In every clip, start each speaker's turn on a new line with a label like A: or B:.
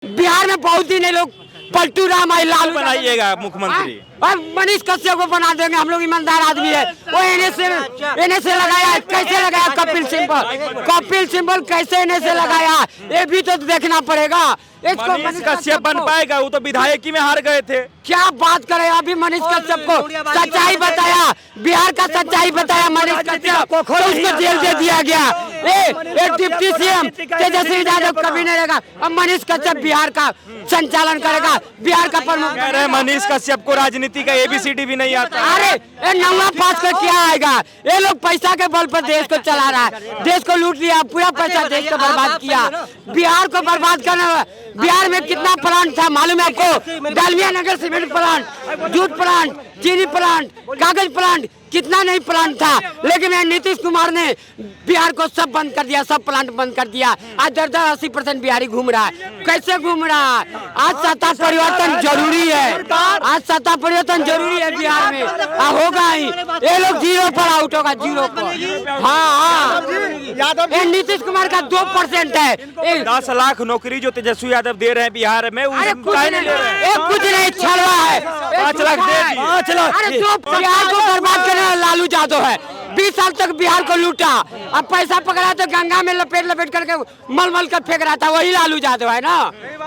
A: बिहार में बहुत दिन ये लोग पलटू राम आई लालू
B: बनाइएगा मुख्यमंत्री।
A: और मनीष कश्यप को बना देंगे, हम लोग ईमानदार आदमी है। वो एनए से लगाया, कैसे लगाया कपिल सिंबल कैसे एनए से लगाया, ये भी तो देखना पड़ेगा। इसको
B: मनीष कश्यप बन पाएगा? वो तो विधायकी में हार गए थे।
A: क्या बात करे, अभी मनीष कश्यप को सच्चाई बताया, बिहार का सच्चाई बताया मनीष कश्यप को, उसको जेल दे दिया गया। एक डिप्टी सीएम तेजस्वी यादव कभी नहीं रहेगा, अब मनीष कश्यप बिहार का संचालन करेगा, बिहार का प्रमुख।
B: कह रहे हैं मनीष कश्यप को राजनीति का एबीसीडी भी नहीं आता।
A: अरे ये नौवा पास कर क्या आएगा? ये लोग पैसा के बल पर देश को चला रहा है, देश को लूट लिया, पूरा पैसा देश को बर्बाद किया, बिहार को बर्बाद करना। बिहार में कितना प्लांट था मालूम है आपको? डालमिया नगर सीमेंट प्लांट, जूट प्लांट, चीनी प्लांट, कागज प्लांट, कितना नहीं प्लांट था, लेकिन नीतीश कुमार ने बिहार को सब बंद कर दिया, सब प्लांट बंद कर दिया। आज 80% बिहारी घूम रहा है। कैसे घूम रहा है? आज सत्ता परिवर्तन जरूरी है, आज सत्ता परिवर्तन जरूरी है बिहार में, होगा ही। ये लोग 0 पर आउट होगा, 0 पर। हाँ, ये नीतीश कुमार का 2% है।
B: 10 लाख नौकरी जो तेजस्वी यादव दे रहे हैं बिहार में,
A: अरे कुछ नहीं, छलवा है।
B: 5 लाख दे दिए।
A: 5 लाख। अरे जो बिहार को बर्बाद करने वाला लालू यादव है, 20 साल तक बिहार को लूटा, अब पैसा पकड़ा तो गंगा में लपेट करके मल कर फेंक रहा था, वही लालू यादव है ना।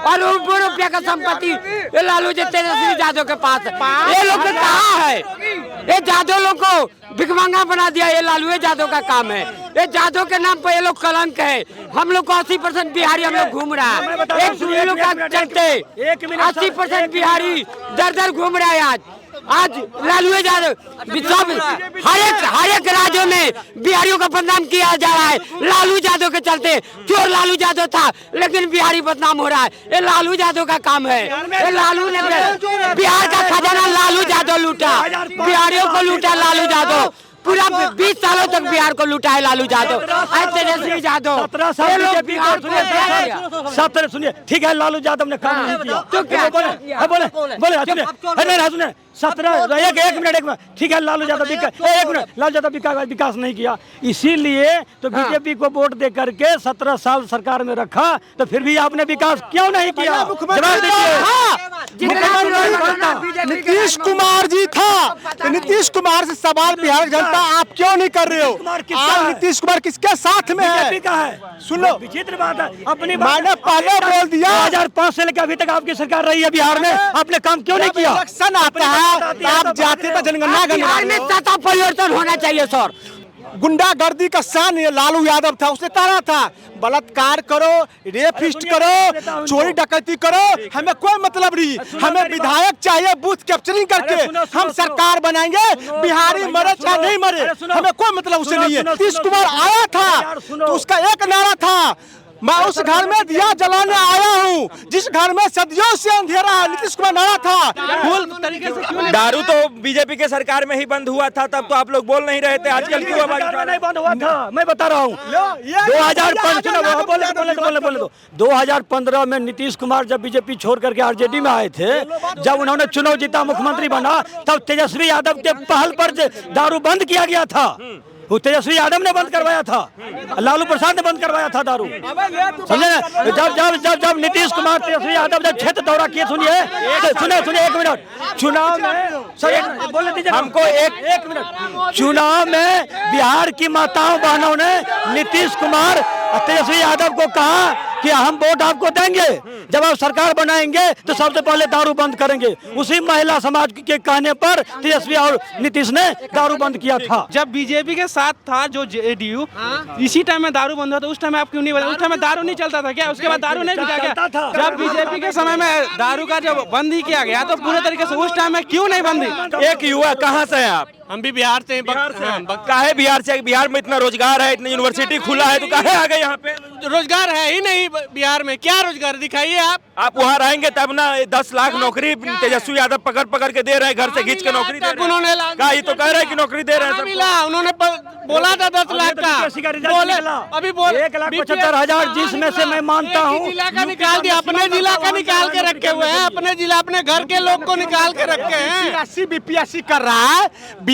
A: और ₹1 का संपत्ति ये लालू तेजस्वी यादव के पास है। ये लोग कहाँ है? ये यादव लोग को भिखमंगा बना दिया, ये लालू यादव का काम है। ये यादव के नाम पर ये लोग कलंक है। हम लोग को 80% बिहारी हम लोग घूम रहा है, एक सुनीलों का चलते 80% बिहारी दर घूम रहा है। आज लालू यादव सब हर एक राज्यों में बिहारियों का बदनाम किया जा रहा है, लालू यादव के चलते। चोर लालू यादव था, लेकिन बिहारी बदनाम हो रहा है, ये लालू यादव का काम है। ये लालू ने बिहार का खजाना लालू यादव लूटा, बिहारियों को लूटा लालू यादव, पूरा 20 सालों तक बिहार को लुटा है लालू यादव, तेजस्वी यादव।
C: 17 साल बीजेपी को सुनिए, ठीक है, लालू यादव ने काम नहीं किया तो क्या बोले 17 एक मिनट ठीक है, लालू यादव लालू यादव विकास नहीं किया, इसीलिए तो बीजेपी को वोट दे करके 17 साल सरकार में रखा, तो फिर भी आपने विकास क्यों नहीं किया? जवाब दीजिए।
D: नीतीश कुमार जी था, तो नीतीश कुमार से सवाल बिहार जनता आप क्यों नहीं कर रहे हो? आप नीतीश कुमार किसके साथ में है? सुनो,
C: विचित्र बात है, अपनी
D: मैंने पहले बोल दिया
C: 2005 से लेकर अभी तक आपकी सरकार रही है बिहार में, आपने काम क्यों नहीं किया?
D: इलेक्शन आता है, आप जाते तो जनगणना
A: बिहार में सत्ता परिवर्तन होना चाहिए सर।
D: गुंडागर्दी का सान लालू यादव था, उसने कहा था बलात्कार करो, रेपिस्ट करो, चोरी डकैती करो, हमें कोई मतलब नहीं, हमें विधायक चाहिए बूथ कैप्चरिंग करके हम सरकार बनाएंगे, बिहारी मरे चाहे नहीं मरे, हमें कोई मतलब उससे नहीं है। नीतीश कुमार आया था तो उसका एक नारा था, मैं उस घर में दिया जलाने आया हूँ जिस घर में सदियों से अंधेरा है, नीतीश कुमार नारा था।
B: दारू तो बीजेपी के सरकार में ही बंद हुआ था, तब तो आप लोग बोल नहीं रहे थे, आजकल क्यों
C: नहीं बंद हुआ था? मैं बता रहा हूँ 2015 में नीतीश कुमार जब बीजेपी छोड़ करके आरजेडी में आए थे, जब उन्होंने चुनाव जीता, मुख्यमंत्री बना, तब तेजस्वी यादव के पहल पर दारू बंद किया गया था। वो तेजस्वी यादव ने बंद करवाया था, लालू प्रसाद ने बंद करवाया था दारू, समझे? जब नीतीश कुमार तेजस्वी यादव जब क्षेत्र दौरा किए, सुनिए एक मिनट, चुनाव में बोलने दीजिए हमको, एक मिनट, चुनाव में बिहार की माताओं बहनों ने नीतीश कुमार तेजस्वी यादव को कहा कि हम वोट आपको देंगे, जब आप सरकार बनाएंगे तो सबसे पहले दारू बंद करेंगे। उसी महिला समाज के कहने पर तेजस्वी और नीतीश ने दारू बंद किया था।
E: जब बीजेपी के साथ था जो जेडीयू, इसी टाइम में दारू बंद हुआ था, उस टाइम आप क्यों नहीं बताया? उस टाइम में दारू नहीं चलता था क्या? उसके बाद दारू नहीं बिका क्या? जब बीजेपी के समय में दारू का जब बंद ही किया गया तो पूरे तरीके से उस टाइम में क्यों नहीं बंदी?
B: एक युवा कहाँ से है आप?
E: हम भी बिहार से
B: काहे बिहार से? बिहार में इतना रोजगार है, इतनी यूनिवर्सिटी खुला है, तो काहे आ गए यहाँ पे?
E: रोजगार है ही नहीं बिहार में, क्या रोजगार दिखाइए
B: आप वहाँ रहेंगे तब ना। 10 लाख नौकरी तेजस्वी यादव पकड़ के दे रहे हैं, घर से खींच के नौकरी दे रहे हैं।
E: उन्होंने
B: ये तो कह रहे हैं कि नौकरी दे रहे हैं,
E: मिला, उन्होंने बोला था 10 लाख का, बोले अभी
C: 1,75,000 जिसमें से मैं मानता हूँ
E: जिला का निकाल दिया, अपने जिला का निकाल के रखे हुए हैं, अपने जिला अपने घर के लोग को निकाल के रखे हैं।
D: BPSC कर रहा है,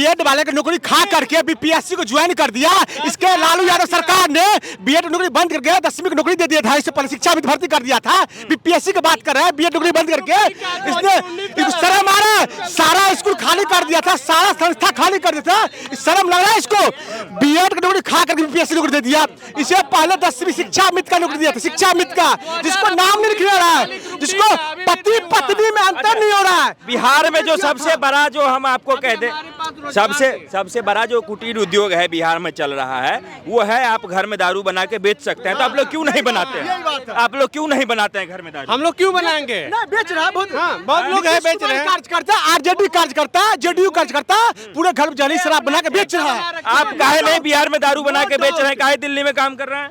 D: बीएड वाले की नौकरी खा करके बीपीएससी को ज्वाइन कर दिया। इसके लालू यादव सरकार ने बीएड नौकरी बंद करके 10वीं की नौकरी दे दिया था। इससे पहले शिक्षा भी भर्ती कर दिया था। बीपीएससी की बात कर रहे हैं, बीएड नौकरी बंद करके इसने शर्म आ रहा है। सारा स्कूल खाली कर दिया था, सारा संस्था खाली कर दिया था। शर्म लग रहा है इसको? बीएड की नौकरी खा करके बीपीएससी नौकरी दे दिया। इसे पहले 10वीं शिक्षा मित्र का नौकरी दिया था, शिक्षा मित्र का, जिसको नाम नहीं लिखा रहा है, जिसको पति पत्नी में अंतर नहीं हो रहा है।
B: बिहार में जो सबसे बड़ा जो हम आपको कह दें, सबसे बड़ा जो कुटीर उद्योग है बिहार में चल रहा है, वो है आप घर में दारू बना के बेच सकते हैं। तो आप लोग क्यों नहीं बनाते हैं? आप लोग क्यों नहीं बनाते हैं घर में दारू?
E: हम लोग क्यों बनाएंगे?
D: बेच रहा है
E: बहुत लोग है बेच रहे हैं।
D: कार्यकर्ता, आरजेडी कार्यकर्ता, जेडीयू कार्यकर्ता पूरे घर में जहरी शराब बना के बेच रहा है।
B: आप काहे नहीं बिहार में दारू बना के बेच रहे हैं? काहे दिल्ली में काम कर रहे हैं?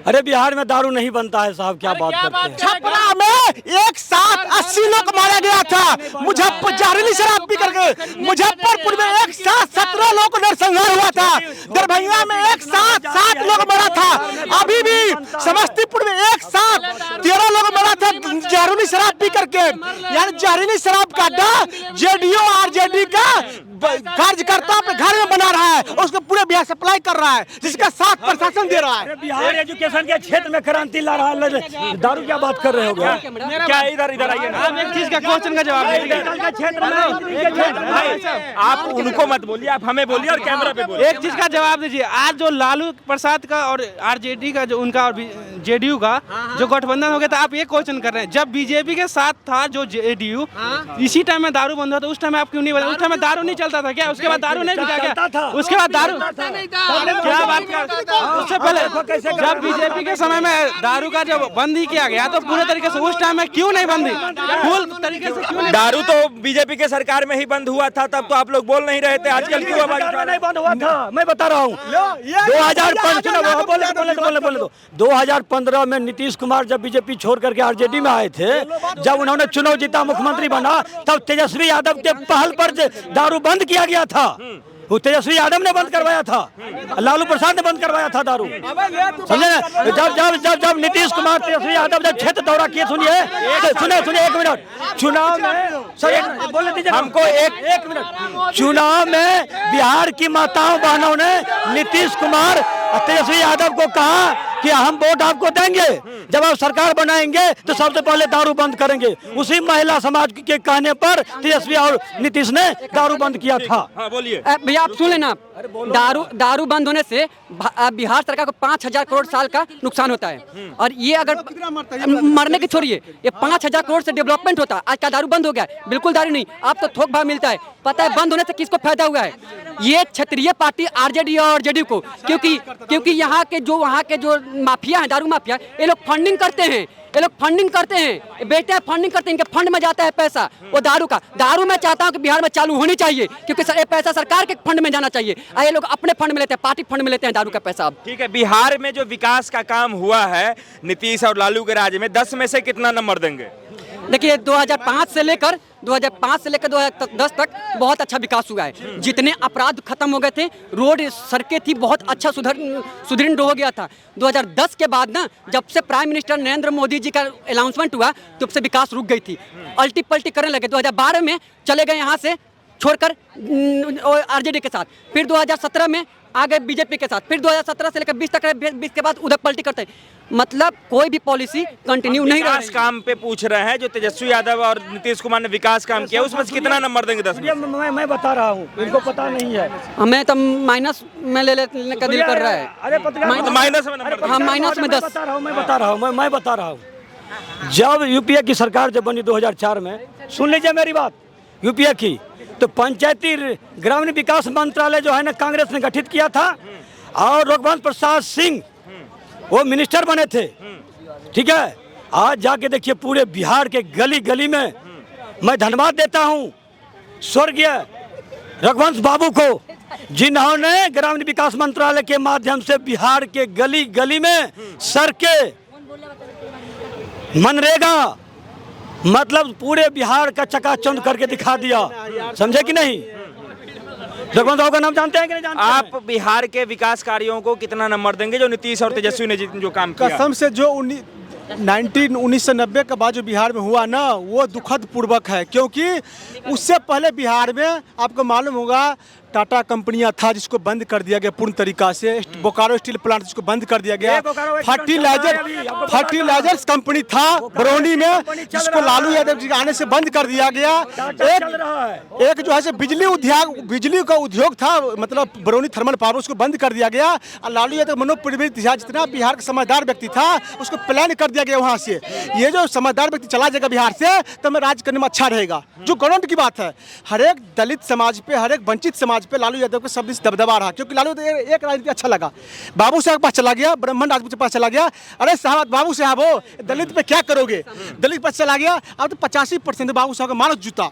C: अरे बिहार में दारू नहीं बनता है साहब, क्या बात करते हैं?
D: छपरा में एक साथ 80 लोग मारा गया था मुजफ्फर जहरीली शराब पी करके। मुजफ्फरपुर में एक साथ 17 लोगों को नरसंहार हुआ था। दरभंगा में एक साथ 7 लोग मरा था। अभी भी समस्तीपुर में एक साथ 13 लोग मरा था जहरीली शराब पी करके। यानी जहरीली शराब का अड्डा जेडीयू आरजेडी का कार्यकर्ता अपने घर में बना रहा है और उसको पूरे बिहार सप्लाई कर रहा है, जिसका साथ प्रशासन दे रहा है।
C: बिहार एजुकेशन के क्षेत्र में क्रांति ला रहा है, दारू क्या बात कर रहे हो?
B: क्या इधर आइए ना।
E: आप एक चीज का क्वेश्चन का जवाब दीजिए।
B: आप उनको मत बोलिए, आप हमें बोलिए और कैमरा पे बोलिए।
E: एक चीज का जवाब दीजिए। आज जो लालू प्रसाद का और आरजेडी का जो उनका और जेडीयू का जो गठबंधन हो गया था, आप ये क्वेश्चन कर रहे हैं। जब बीजेपी के साथ था जो जेडीयू, इसी टाइम में दारू बंद हुआ था। उस टाइम आप क्यों नहीं बताया? उस टाइम में दारू नहीं चलता था क्या? उसके बाद दारू नहीं बिका क्या? उसके बाद दारू क्या बात कर? उससे पहले जब बीजेपी के समय में दारू का जब बंद ही किया गया तो पूरे तरीके से उस टाइम में क्यों नहीं बंदी? फुल तरीके से क्यों नहीं?
B: दारू तो बीजेपी के सरकार में ही बंद हुआ था, तब तो आप लोग बोल नहीं रहे थे। आजकल क्यों आवाज उठा रहे हैं?
C: बंद हुआ था, मैं बता रहा हूँ। 2015 में नीतीश कुमार जब बीजेपी छोड़ करके आरजेडी में आए थे, जब उन्होंने चुनाव जीता, मुख्यमंत्री बना, तब तेजस्वी यादव के पहल पर दारू बंद किया गया था। वो तेजस्वी यादव ने बंद करवाया था, लालू प्रसाद ने बंद करवाया था दारू, समझे? जब नीतीश कुमार तेजस्वी यादव जब क्षेत्र दौरा किए, सुनिए 1 मिनट, चुनाव में बोलने दीजिए हमको, एक मिनट। चुनाव में बिहार की माताओं बहनों ने नीतीश कुमार तेजस्वी यादव को कहा कि हम वोट आपको देंगे, जब आप सरकार बनाएंगे तो सबसे पहले दारू बंद करेंगे। उसी महिला समाज के कहने पर तेजस्वी और नीतीश ने दारू बंद किया था।
B: हाँ बोलिए
A: भैया आप सुन लेना, दारू बंद होने से बिहार सरकार को 5,000 करोड़ साल का नुकसान होता है। और ये अगर मरने की छोड़िए, ये 5,000 करोड़ से डेवलपमेंट होता है। आज का दारू बंद हो गया, बिल्कुल दारू नहीं, आप तो थोक भाव मिलता है। पता है बंद होने से किसको फायदा हुआ है? ये क्षेत्रीय पार्टी आरजेडी और जेडीयू को, क्योंकि यहाँ के जो माफिया है, दारू माफिया, ये लोग फंडिंग करते हैं, बेटे फंडिंग करते हैं, इनके फंड में जाता है पैसा वो दारू का। दारू मैं चाहता हूँ कि बिहार में चालू होनी चाहिए, क्योंकि ये पैसा सरकार के फंड में जाना चाहिए। ये लोग अपने फंड में लेते हैं, पार्टी फंड में लेते हैं दारू का पैसा।
B: ठीक है, बिहार में जो विकास का काम हुआ है नीतीश और लालू के राज में, 10 में से कितना नंबर देंगे?
A: देखिए 2005 से लेकर 2010 तक बहुत अच्छा विकास हुआ है। जितने अपराध खत्म हो गए थे, रोड सड़कें थी, बहुत अच्छा सुदृढ़ हो गया था। 2010 के बाद ना, जब से प्राइम मिनिस्टर नरेंद्र मोदी जी का अनाउंसमेंट हुआ, तब से विकास रुक गई थी, अल्टी पल्टी करने लगे। 2012 में चले गए यहाँ से छोड़कर आरजेडी के साथ, फिर 2017 में आ गए बीजेपी के साथ, फिर 2017 से लेकर 20 तक, 20 के बाद उधर पलटी करते हैं। मतलब कोई भी पॉलिसी कंटिन्यू नहीं रहा।
B: विकास काम पे पूछ रहे हैं जो तेजस्वी यादव और नीतीश कुमार ने विकास काम किया, उसमें से कितना नंबर देंगे? 10 में?
C: मैं बता रहा हूँ, इनको पता नहीं है।
A: हमें तो माइनस में लेने का दिल कर रहा है।
C: अरे
B: माइनस में नंबर?
A: हाँ माइनस में 10।
C: मैं बता रहा हूँ। जब यूपीए की सरकार जब बनी 2004 में, सुन लीजिए मेरी बात, यूपीए की, तो पंचायती ग्रामीण विकास मंत्रालय जो है ना, कांग्रेस ने गठित किया था और रघुवंश प्रसाद सिंह वो मिनिस्टर बने थे। ठीक है, आज जाके देखिए पूरे बिहार के गली गली में, मैं धन्यवाद देता हूँ स्वर्गीय रघुवंश बाबू को, जिन्होंने ग्रामीण विकास मंत्रालय के माध्यम से बिहार के गली गली में सड़कें, मनरेगा, मतलब पूरे बिहार का चकाचौंध करके दिखा दिया, समझे कि नहीं? रघुवंश बाबू का नाम जानते हैं कि नहीं जानते?
B: आप बिहार के विकास कार्यों को कितना नंबर देंगे जो नीतीश और तेजस्वी ने जो काम किया?
D: कसम से जो 1990 के बाद जो बिहार में हुआ ना, वो दुखद पूर्वक है, क्योंकि उससे पहले बिहार में आपको मालूम होगा टाटा कंपनियां था जिसको बंद कर दिया गया पूर्ण तरीका से, बोकारो स्टील प्लांट जिसको बंद कर दिया गया, फर्टिलाइजर्स कंपनी था बरौनी में जिसको लालू यादव जी के आने से बंद कर दिया गया। एक जो है बिजली का उद्योग था, मतलब बरौनी थर्मल पावर, उसको बंद कर दिया गया। और लालू यादव मनोप्रवृत्ति था, जितना बिहार का समझदार व्यक्ति था उसको प्लान कर दिया गया वहाँ से, ये जो समझदार व्यक्ति चला जाएगा बिहार से तो मैं राज करने में अच्छा रहेगा। जो गवर्नमेंट की बात है, हर एक दलित समाज पे, हर एक वंचित समाज पे लालू यादव का सब दबदबा रहा, क्योंकि लालू एक राजनीति अच्छा लगा। बाबू साहब के पास चला गया, ब्राह्मण राजपूत के पास चला गया, अरे साहब बाबू साहब हो दलित पे क्या करोगे, दलित पास चला गया, अब तो 85% बाबू साहब का मारो जूता,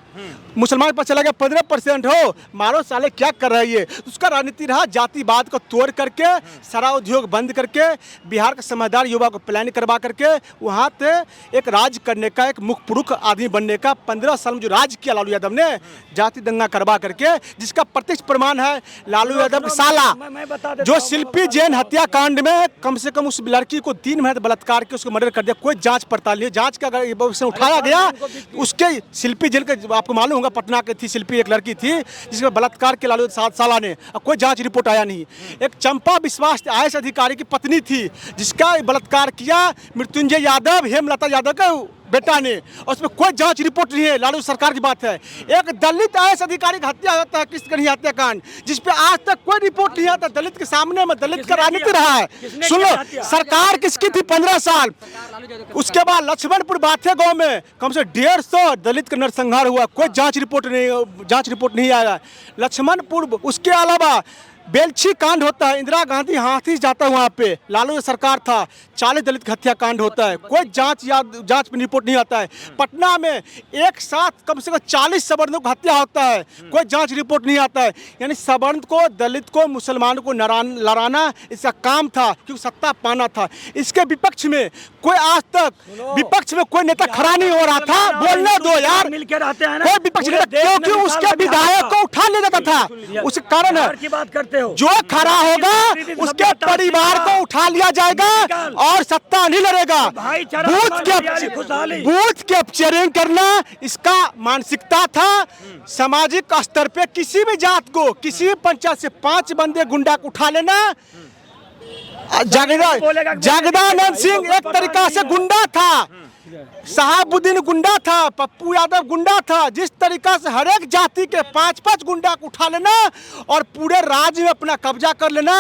D: मुसलमान के पास चला गया 15% हो मारो साले क्या कर रही है। उसका राजनीति रहा जातिवाद को तोड़ करके, सारा उद्योग बंद करके, बिहार के समझदार युवा को प्लान करवा करके वहाँ पे एक राज करने का, एक मुख पुरुष आदमी बनने का 15 साल में जो राज किया लालू यादव ने, जाति दंगा करवा करके, जिसका प्रत्यक्ष प्रमाण है लालू यादव का साला जो शिल्पी जैन हत्याकांड में कम से कम उस लड़की को 3 महीने बलात्कार के उसको मर्डर कर दिया, कोई जांच पड़ताल नहीं, जांच का अगर उठाया गया उसके शिल्पी जैन के, आपको मालूम होगा पटना की थी शिल्पी, एक लड़की थी जिसका बलात्कार के लालू 7 साल ने, कोई जांच रिपोर्ट आया नहीं। एक चंपा विश्वास IAS अधिकारी की पत्नी थी जिसका बलात्कार किया मृत्युंजय यादव, हेमलता यादव का बेटा ने, और उसमें कोई जांच रिपोर्ट नहीं है, लालू सरकार की बात है। एक दलित IAS अधिकारी की हत्या होता है, कृष्णगढ़ी हत्याकांड, जिसपे आज तक कोई रिपोर्ट नहीं आता, दलित के सामने में दलित का राजनीति रहा है। सुन लो सरकार किसकी थी 15 साल, उसके बाद लक्ष्मणपुर बाथे गांव में कम से 150 दलित का नरसंहार हुआ, कोई जांच रिपोर्ट नहीं आया। लक्ष्मणपुर, उसके अलावा बेलछी कांड होता है, इंदिरा गांधी हाथी जाता है वहाँ पे, लालू सरकार था, 40 दलित हत्याकांड होता है, कोई जांच में रिपोर्ट नहीं आता है। पटना में एक साथ कम से कम 40 सवर्णों की हत्या होता है, कोई जांच रिपोर्ट नहीं आता है। यानी सवर्ण को, दलित को, मुसलमानों को लड़ाना इसका काम था, क्योंकि सत्ता पाना था। इसके विपक्ष में कोई आज तक विपक्ष में कोई नेता खड़ा नहीं हो रहा था, बोलने दो यार, कोई विपक्ष नेता, क्योंकि उसके विधायक को उठा ले जाता था, उसके कारण है जो खड़ा होगा उसके परिवार को उठा लिया जाएगा और सत्ता नहीं लड़ेगा। बूथ कैप्चरिंग करना इसका मानसिकता था। सामाजिक स्तर पे किसी भी जात को, किसी भी पंचायत से 5 बंदे गुंडा को उठा लेना। जगदानंद सिंह एक तरीका से गुंडा था, शहाबुद्दीन गुंडा था, पप्पू यादव गुंडा था। जिस तरीका से हर एक जाति के 5-5 गुंडा को उठा लेना और पूरे राज्य में अपना कब्जा कर लेना,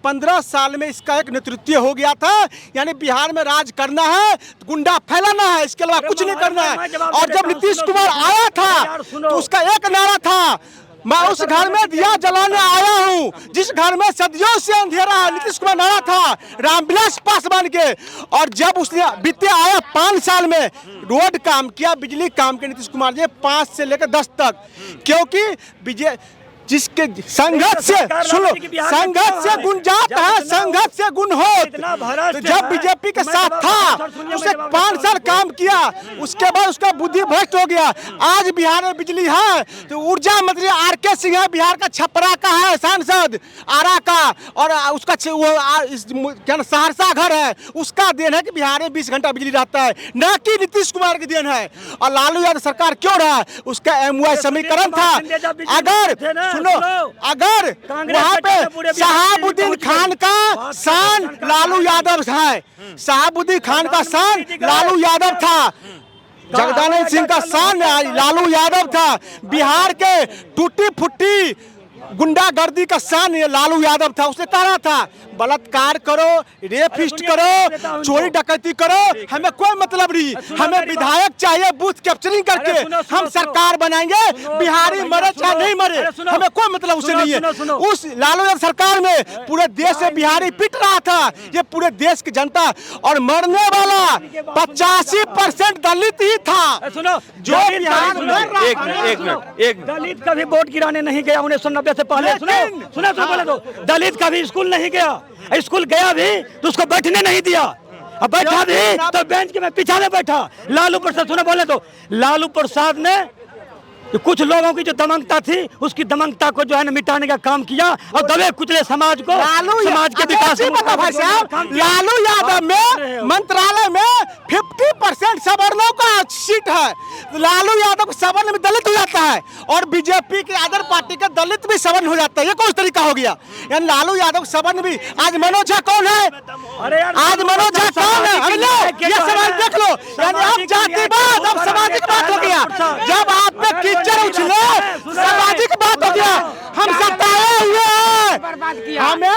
D: 15 साल में इसका एक नेतृत्व हो गया था। यानी बिहार में राज करना है, गुंडा फैलाना है, इसके अलावा कुछ नहीं करना है। और जब नीतीश कुमार आया था तो उसका एक नारा था, मैं उस घर में दिया जलाने आया हूँ जिस घर में सदियों से अंधेरा है। नीतीश कुमार नारा था रामविलास पासवान के। और जब उसने बीते आया 5 साल में रोड काम किया, बिजली काम किया नीतीश कुमार जी 5 से लेकर 10 तक, क्योंकि जिसके संघर्ष से, सुनो, संघर्ष से गुण जाता है, संघर्ष से गुण हो। तो जब बीजेपी के साथ था उसने 5 साल काम किया, उसके बाद उसका बुद्धि भ्रष्ट हो गया। आज बिहार में बिजली है तो ऊर्जा मंत्री RK सिंह है, बिहार का छपरा का है सांसद, आरा का, और उसका क्या सहरसा घर है, उसका देन है कि बिहार में 20 घंटा बिजली रहता है, न कि नीतीश कुमार की देन है। और लालू यादव सरकार क्यों रहा, उसका MY समीकरण था। अगर वहाँ पे शहाबुद्दीन खान का शान लालू यादव है, शहाबुद्दीन खान का शान लालू यादव था, जगदानंद सिंह का शान लालू यादव था, बिहार के टूटी फुट्टी गुंडागर्दी का शान लालू यादव था। उसने कहा था बलात्कार करो, रेपिस्ट करो, चोरी डकैती करो, हमें कोई मतलब नहीं, हमें विधायक चाहिए, बूथ कैप्चरिंग करके हम सरकार बनाएंगे, बिहारी मरे चाहे नहीं मरे, हमें कोई मतलब उसे नहीं है। उस लालू यादव सरकार में पूरे देश से बिहारी पिट रहा था, ये पूरे देश की जनता, और मरने वाला 85% दलित ही था। जो बिहार में
C: एक दलित कभी वोट गिराने नहीं गया 1990 से पहले। सुनो बोले तो दलित कभी स्कूल नहीं गया, स्कूल गया भी तो उसको बैठने नहीं दिया, अब बैठा भी तो बेंच के में पीछे बैठा। लालू प्रसाद, सुनो बोले तो लालू प्रसाद ने कि कुछ लोगों की जो दमंगता थी उसकी दमंगता को जो है ना मिटाने का काम किया और दबे कुचले समाज को समाज के विकास
D: भाई साहब, लालू यादव में मंत्रालय में 50% सवर्णों का सीट है। लालू यादव को सवर्ण में दलित हो जाता है और बीजेपी के अदर पार्टी के दलित भी सवर्ण हो जाता है। ये कौन तरीका हो गया? यानी लालू यादव सवर्ण भी। आज मनोज झा कौन है? आज मनोज झा कौन है? ये सवाल देख लो। यानी अब जातिवाद अब सामाजिक बात हो गया। जब आप में कीचड़ उछले सामाजिक बात हो गया। हम सत्ताए हुए हैं, हमें